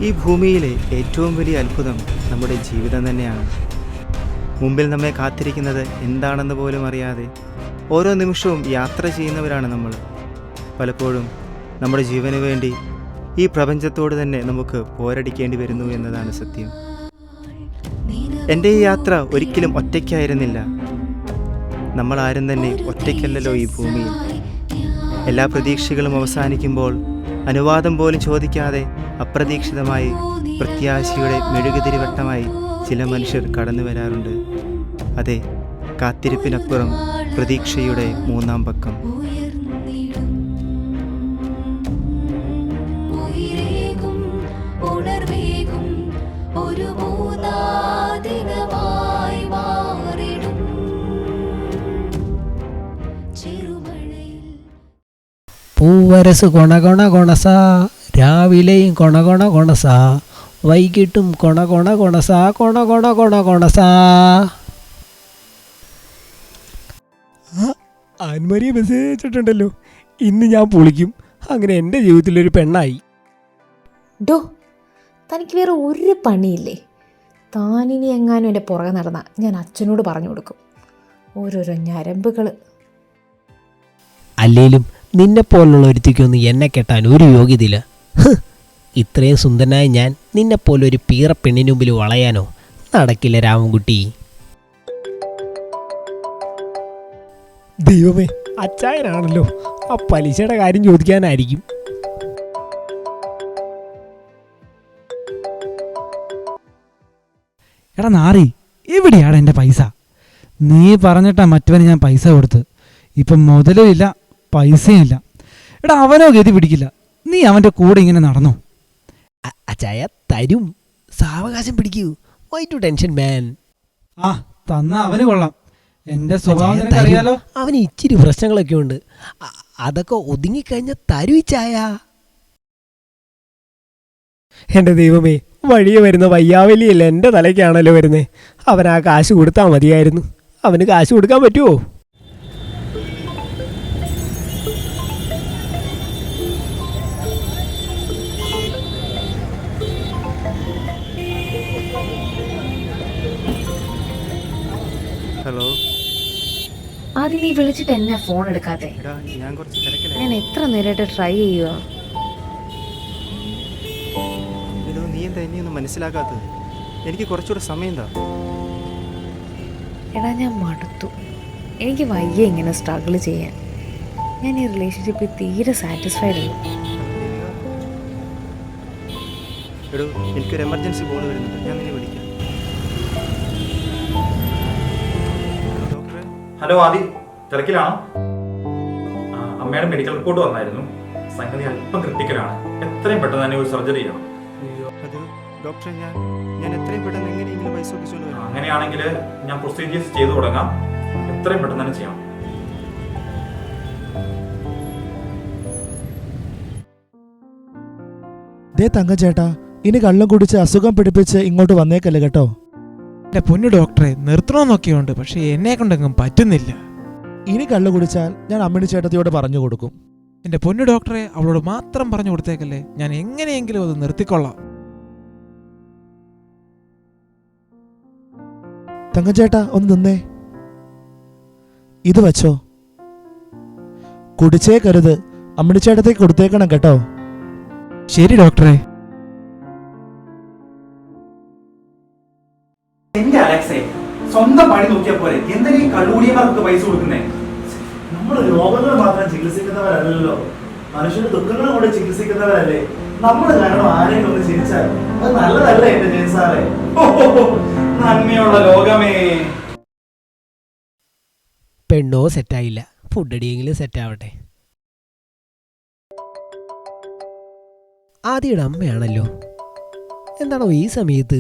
ഈ ഭൂമിയിലെ ഏറ്റവും വലിയ അത്ഭുതം നമ്മുടെ ജീവിതം തന്നെയാണ്. മുമ്പിൽ നമ്മെ കാത്തിരിക്കുന്നത് എന്താണെന്ന് പോലും അറിയാതെ ഓരോ നിമിഷവും യാത്ര ചെയ്യുന്നവരാണ് നമ്മൾ. പലപ്പോഴും നമ്മുടെ ജീവന് വേണ്ടി ഈ പ്രപഞ്ചത്തോട് തന്നെ നമുക്ക് പോരടിക്കേണ്ടി വരുന്നു എന്നതാണ് സത്യം. എൻ്റെ ഈ യാത്ര ഒരിക്കലും ഒറ്റയ്ക്കായിരുന്നില്ല. നമ്മളാരും തന്നെ ഒറ്റയ്ക്കല്ലല്ലോ ഈ ഭൂമിയിൽ. എല്ലാ പ്രതീക്ഷകളും അവസാനിക്കുമ്പോൾ അനുവാദം പോലും ചോദിക്കാതെ അപ്രതീക്ഷിതമായി പ്രത്യാശയുടെ മെഴുകുതിരിവട്ടമായി ചില മനുഷ്യർ കടന്നു വരാറുണ്ട്. അതെ, കാത്തിരിപ്പിനപ്പുറം പ്രതീക്ഷയുടെ മൂന്നാം പക്കം. പൂവരസ് കൊണകൊണ കൊണസ, രാവിലെയും കൊണകൊണ കൊണസ, വൈകിട്ടും കൊണകൊണ കൊണസ, കൊണകൊണ കൊണ കൊണസ. ആൻമരിയെ മെസ്സേജ് അയച്ചിട്ടുണ്ടല്ലോ. ഇന്ന് ഞാൻ പൊളിക്കും. അങ്ങനെ എൻ്റെ ജീവിതത്തിലൊരു പെണ്ണായി. ഡോ, തനിക്ക് വേറെ ഒരു പണിയില്ലേ? താനിനി എങ്ങാനും എൻ്റെ പുറകെ നടന്ന ഞാൻ അച്ഛനോട് പറഞ്ഞു കൊടുക്കും. ഓരോരോ ഞരമ്പുകൾ. അല്ലേലും നിന്നെപ്പോലുള്ള ഒരുത്തിക്കൊന്നും എന്നെ കെട്ടാൻ ഒരു യോഗ്യതയില്ല. ഇത്രയും സുന്ദരനായ ഞാൻ നിന്നെപ്പോലൊരു പീറ പെണ്ണിന് മുമ്പിൽ വളയാനോ? നടക്കില്ല രാമൻകുട്ടി. ദൈവമേ, അച്ചായനാണല്ലോ. ആ പലിശയുടെ കാര്യം ചോദിക്കാനായിരിക്കും. എടാ നാറി, എവിടെയാണ് എൻ്റെ പൈസ? നീ പറഞ്ഞിട്ടാ മറ്റവന് ഞാൻ പൈസ കൊടുത്ത്. ഇപ്പം മുതലും ഇല്ല, പൈസയും ഇല്ല. എടാ അവനോ ഗതി പിടിക്കില്ല. നീ അവൻ്റെ കൂടെ ഇങ്ങനെ നടന്നോ? അച്ചായ തരും, സാവകാശം പിടിക്കൂ. വൈ ടു ടെൻഷൻ മാൻ. ആ തന്ന അവന് കൊള്ളാം. എൻ്റെ സ്വഭാവം നിനക്കറിയാലോ. അവന് ഇച്ചിരി പ്രശ്നങ്ങളൊക്കെ ഉണ്ട്. അതൊക്കെ ഒതുങ്ങിക്കഴിഞ്ഞ തരൂ ചായ. എൻ്റെ ദൈവമേ, വഴിയെ വരുന്ന വയ്യാവലിയല്ല എൻ്റെ തലയ്ക്കാണല്ലോ വരുന്നേ. അവൻ ആ കാശ് കൊടുത്താൽ മതിയായിരുന്നു. അവന് കാശ് കൊടുക്കാൻ പറ്റുമോ? ഹലോ. ആദ്യം നീ വിളിച്ചിട്ട് എന്നെ ഫോൺ എടുക്കാതെ? ഞാൻ കുറച്ച് തിരക്കിലായി. ഞാൻ എത്ര നേരമായിട്ട് ട്രൈ ചെയ്യുക. നീ എന്താ എന്നെയൊന്നും മനസ്സിലാക്കാത്തത്? എനിക്ക് കുറച്ചുകൂടെ സമയം എന്താ? എടാ, ഞാൻ മടുത്തു. എനിക്ക് വയ്യ ഇങ്ങനെ സ്ട്രഗിൾ ചെയ്യാൻ. ഞാൻ ഈ റിലേഷൻഷിപ്പിൽ തീരെ സാറ്റിസ്ഫൈഡ് അല്ല. എടോ, എനിക്കൊരു എമർജൻസി കോൾ വരുന്നുണ്ട്. ഞാൻ നിന്നെ വിളിക്കാം. ഹലോ ആദി, തിരക്കിലാണോ? അമ്മയുടെ മെഡിക്കൽ റിപ്പോർട്ട് വന്നായിരുന്നു. സംഗതി അല്പം ക്രിട്ടിക്കലാണ്. എത്രയും പെട്ടെന്ന് തന്നെ ഒരു സർജറി ചെയ്യണം. അത് ഡോക്ടറെ, ഞാൻ എത്രയും പെട്ടെന്ന് എങ്ങനെയെങ്കിലും പൈസ ഒപ്പിച്ചുകൊണ്ട് വരാം. അങ്ങനെയാണെങ്കിൽ ഞാൻ പ്രൊസീജിയേഴ്സ് ചെയ്തു തുടങ്ങാം. എത്രയും പെട്ടെന്ന് തന്നെ ചെയ്യാം. ദേ തങ്കച്ചേട്ടാ, ഇനി കള്ളം കുടിച്ച് അസുഖം പിടിപ്പിച്ച് ഇങ്ങോട്ട് വന്നേക്കല്ലേ കേട്ടോ. എൻ്റെ പൊന്നു ഡോക്ടറെ, നിർത്തണമെന്നൊക്കെയുണ്ട്, പക്ഷെ എന്നെ കൊണ്ടെങ്കിലും പറ്റുന്നില്ല. ഇനി കള്ളു കുടിച്ചാൽ ഞാൻ അമ്മിണി ചേട്ടത്തിയോട് പറഞ്ഞു കൊടുക്കും. എൻ്റെ പൊന്നു ഡോക്ടറെ, അവളോട് മാത്രം പറഞ്ഞു കൊടുത്തേക്കല്ലേ. ഞാൻ എങ്ങനെയെങ്കിലും അത് നിർത്തിക്കൊള്ളാം. തങ്കച്ചേട്ടാ, ഒന്ന് നിന്നേ. ഇത് വച്ചോ. കുടിച്ചേക്കരുത്. അമ്മിണി ചേട്ടത്തേക്ക് കൊടുത്തേക്കണം കേട്ടോ. ശരി ഡോക്ടറെ. എന്റെ അലക്സേ, സ്വന്തം പണി നോക്കിയാൽ പോലെ എന്തെങ്കിലും കള്ളുകൂടിയവർക്ക് പൈസ കൊടുക്കുന്നേ? നമ്മൾ രോഗങ്ങൾ മാത്രം ചികിത്സിക്കുന്നവരല്ലോ, മനുഷ്യന്റെ ദുഃഖങ്ങൾ കൂടെ ചികിത്സിക്കുന്നവരല്ലേ. നമ്മൾ കാരണം ആരെങ്കിലും ഒന്ന് ചിരിച്ചാൽ അത് നല്ലതല്ലേ എന്റെ ജയൻ സാറേ? നന്മയുള്ള ലോകമേ. പെണ്ണോ സെറ്റായില്ല, ഫുഡടിയെങ്കിലും സെറ്റാവട്ടെ. ആദിയുടെ അമ്മയാണല്ലോ. എന്താണോ ഈ സമയത്ത്?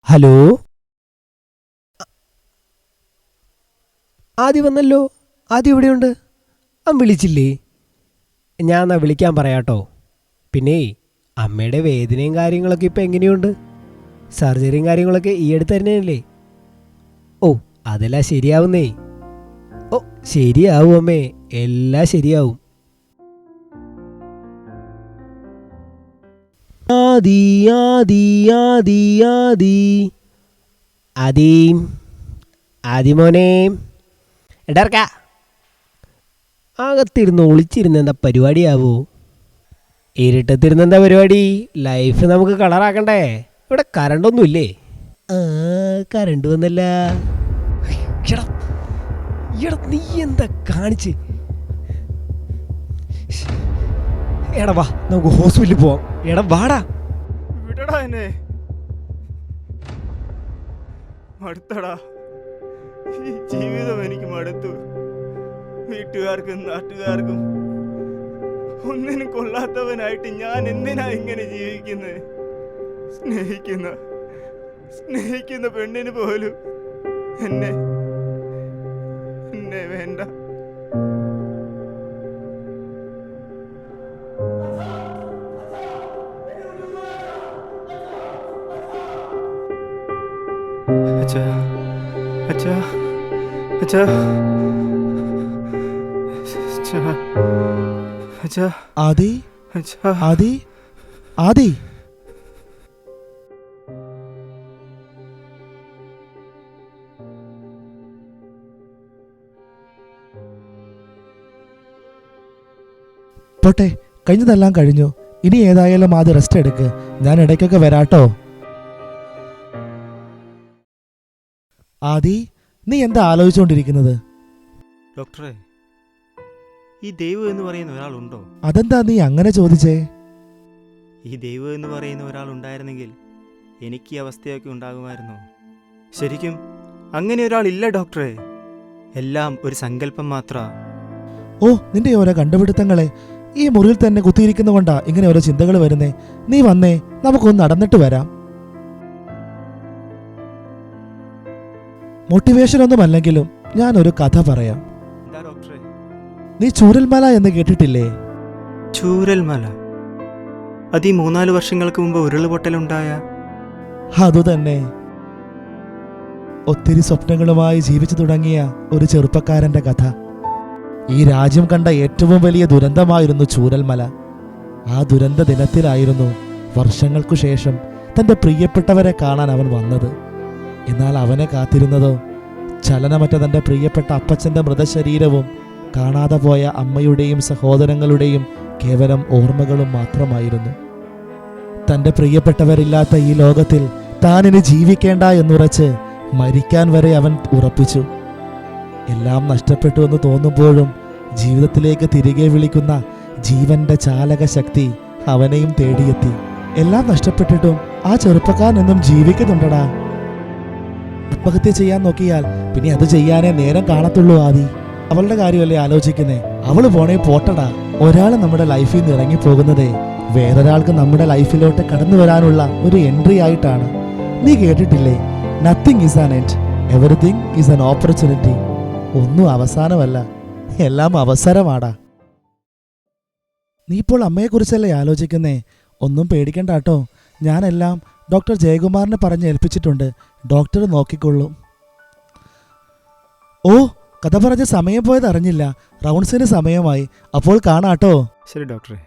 ഹലോ, ആദി വന്നല്ലോ. ആദി എവിടെയുണ്ട്? വിളിച്ചില്ലേ? ഞാൻ എന്നാ വിളിക്കാൻ പറയാട്ടോ. പിന്നെ അമ്മയുടെ വേദനയും കാര്യങ്ങളൊക്കെ ഇപ്പം എങ്ങനെയുണ്ട്? സർജറിയും കാര്യങ്ങളൊക്കെ ഈ അടുത്ത് തന്നെയല്ലേ? ഓ, അതെല്ലാം ശരിയാവുന്നേ. ഓ, ശരിയാവും അമ്മേ, എല്ലാം ശരിയാവും. ആദി ആദി ആദി ആദി ആദി ആദിമോനെ എടർക്ക അകത്തിരുന്ന് ഒളിച്ചിരുന്ന് എന്താ പരിപാടിയാവൂ? ഇരുട്ടത്തിരുന്ന് എന്താ പരിപാടി? ലൈഫ് നമുക്ക് കളറാക്കണ്ടേ? ഇവിടെ കറണ്ടൊന്നുമില്ലേ? കറണ്ട് വന്നല്ല. നീ എന്താ കാണിച്ച്? എടാ വാ, നമുക്ക് ഹോസ്പിറ്റലിൽ പോവാം. എടാ വാടാ. വിടടാ എന്നെ. മടുത്തടാ, ഈ ജീവിതം എനിക്ക് മടുത്തു. വീട്ടുകാർക്കും നാട്ടുകാർക്കും ഒന്നിനും കൊള്ളാത്തവനായിട്ട് ഞാൻ എന്തിനാ ഇങ്ങനെ ജീവിക്കുന്നത്? സ്നേഹിക്കുന്ന പെണ്ണിന് പോലും എന്നെ വേണ്ട. അച്ഛാ അച്ഛാ അച്ഛാ അച്ഛാ അച്ഛാ ആദി അച്ഛാ ആദി ആദി പോട്ടെ, കഴിഞ്ഞതെല്ലാം കഴിഞ്ഞു. ഇനി ഏതായാലും ആദ്യം റെസ്റ്റ് എടുക്ക്. ഞാൻ ഇടയ്ക്കൊക്കെ വരാട്ടോ. ആദി, നീ എന്താ ആലോചിച്ചുകൊണ്ടിരിക്കുന്നത്? ഡോക്ടറെ, ഈ ദൈവം എന്ന് പറയുന്ന ഒരാളുണ്ടോ? അതെന്താ നീ അങ്ങനെ ചോദിച്ചേ? ഈ ദൈവം എന്ന് പറയുന്ന ഒരാളുണ്ടായിരുന്നെങ്കിൽ എനിക്ക് ഈ അവസ്ഥയൊക്കെ ഉണ്ടാകുമായിരുന്നോ? ശരിക്കും അങ്ങനെ ഒരാളില്ല ഡോക്ടറെ. എല്ലാം ഒരു സങ്കല്പം മാത്രമാ. ഓ, നിന്റെ ഓരോ കണ്ടുപിടുത്തങ്ങളെ. ഈ മുറിയിൽ തന്നെ കുത്തിയിരിക്കുന്നതുകൊണ്ടാ ഇങ്ങനെ ഓരോ ചിന്തകൾ വരുന്നേ. നീ വന്നേ, നമുക്കൊന്ന് നടന്നിട്ട് വരാം. മോട്ടിവേഷൻ ഒന്നും അല്ലെങ്കിലും ഞാനൊരു കഥ പറയാം. എന്താ ഡോക്ടറെ? നീ ചൂരൽമല എന്ന് കേട്ടിട്ടില്ലേ? ചൂരൽമല? അത് ഈ 3-4 വർഷങ്ങൾക്ക് മുമ്പ് ഉരുളുപൊട്ടലുണ്ടായ? അതുതന്നെ. ഒത്തിരി സ്വപ്നങ്ങളുമായി ജീവിച്ചു തുടങ്ങിയ ഒരു ചെറുപ്പക്കാരന്റെ കഥ. ഈ രാജ്യം കണ്ട ഏറ്റവും വലിയ ദുരന്തമായിരുന്നു ചൂരൽമല. ആ ദുരന്ത ദിനത്തിലായിരുന്നു വർഷങ്ങൾക്കു ശേഷം തൻ്റെ പ്രിയപ്പെട്ടവരെ കാണാൻ അവൻ വന്നത്. എന്നാൽ അവനെ കാത്തിരുന്നതോ ചലനമറ്റ തൻ്റെ പ്രിയപ്പെട്ട അപ്പച്ചൻ്റെ മൃതശരീരവും കാണാതെ പോയ അമ്മയുടെയും സഹോദരങ്ങളുടെയും കേവലം ഓർമ്മകളും മാത്രമായിരുന്നു. തൻ്റെ പ്രിയപ്പെട്ടവരില്ലാത്ത ഈ ലോകത്തിൽ താനിനി ജീവിക്കേണ്ട എന്നുറച്ച് മരിക്കാൻ വരെ അവൻ ഉറപ്പിച്ചു. എല്ലാം നഷ്ടപ്പെട്ടു എന്ന് തോന്നുമ്പോഴും ജീവിതത്തിലേക്ക് തിരികെ വിളിക്കുന്ന ജീവന്റെ ചാലക ശക്തി അവനെയും തേടിയെത്തി. എല്ലാം നഷ്ടപ്പെട്ടിട്ടും ആ ചെറുപ്പക്കാരനെന്നും ജീവിക്കുന്നുണ്ടടാ. ആത്മഹത്യ ചെയ്യാൻ നോക്കിയാൽ പിന്നെ അത് ചെയ്യാനേ നേരം കാണത്തുള്ളൂ. ആദി, അവളുടെ കാര്യമല്ലേ ആലോചിക്കുന്നേ? അവള് പോണേ പോട്ടടാ. ഒരാൾ നമ്മുടെ ലൈഫിൽ നിന്ന് ഇറങ്ങിപ്പോകുന്നതേ വേറൊരാൾക്ക് നമ്മുടെ ലൈഫിലോട്ട് കടന്നു വരാനുള്ള ഒരു എൻട്രി ആയിട്ടാണ്. നീ കേട്ടിട്ടില്ലേ, nothing is an end, everything is an opportunity. ഒന്നും അവസാനമല്ല, എല്ലാം അവസരമാടാ. നീ ഇപ്പോൾ അമ്മയെക്കുറിച്ചല്ലേ ആലോചിക്കുന്നേ? ഒന്നും പേടിക്കണ്ട കേട്ടോ. ഞാനെല്ലാം ഡോക്ടർ ജയകുമാറിനെ പറഞ്ഞ് ഏൽപ്പിച്ചിട്ടുണ്ട്. ഡോക്ടർ നോക്കിക്കൊള്ളും. ഓ, കഥ പറഞ്ഞ സമയം പോയത് അറിഞ്ഞില്ല. റൗണ്ട്സിന് സമയമായി. അപ്പോൾ കാണാട്ടോ. ശരി ഡോക്ടറെ.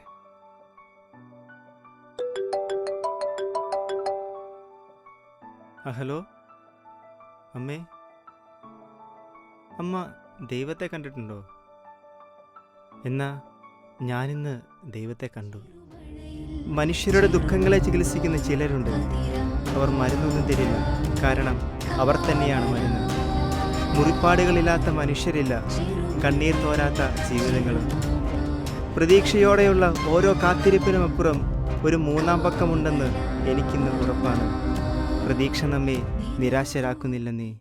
ഹലോ അമ്മേ. അമ്മ ദൈവത്തെ കണ്ടിട്ടുണ്ടോ? എന്നാ ഞാനിന്ന് ദൈവത്തെ കണ്ടു. മനുഷ്യരുടെ ദുഃഖങ്ങളെ ചികിത്സിക്കുന്ന ചിലരുണ്ട്. അവർ മരുന്നൊന്നും തരില്ല, കാരണം അവർ തന്നെയാണ് മരുന്ന്. മുറിപ്പാടുകളില്ലാത്ത മനുഷ്യരില്ല, കണ്ണീർ തോരാത്ത ജീവിതങ്ങളും. പ്രതീക്ഷയോടെയുള്ള ഓരോ കാത്തിരിപ്പിനുമപ്പുറം ഒരു 3-ാം പക്കമുണ്ടെന്ന് എനിക്കിന്ന് ഉറപ്പാണ്. പ്രതീക്ഷ നമ്മെ നിരാശരാക്കുന്നില്ലെന്നേ.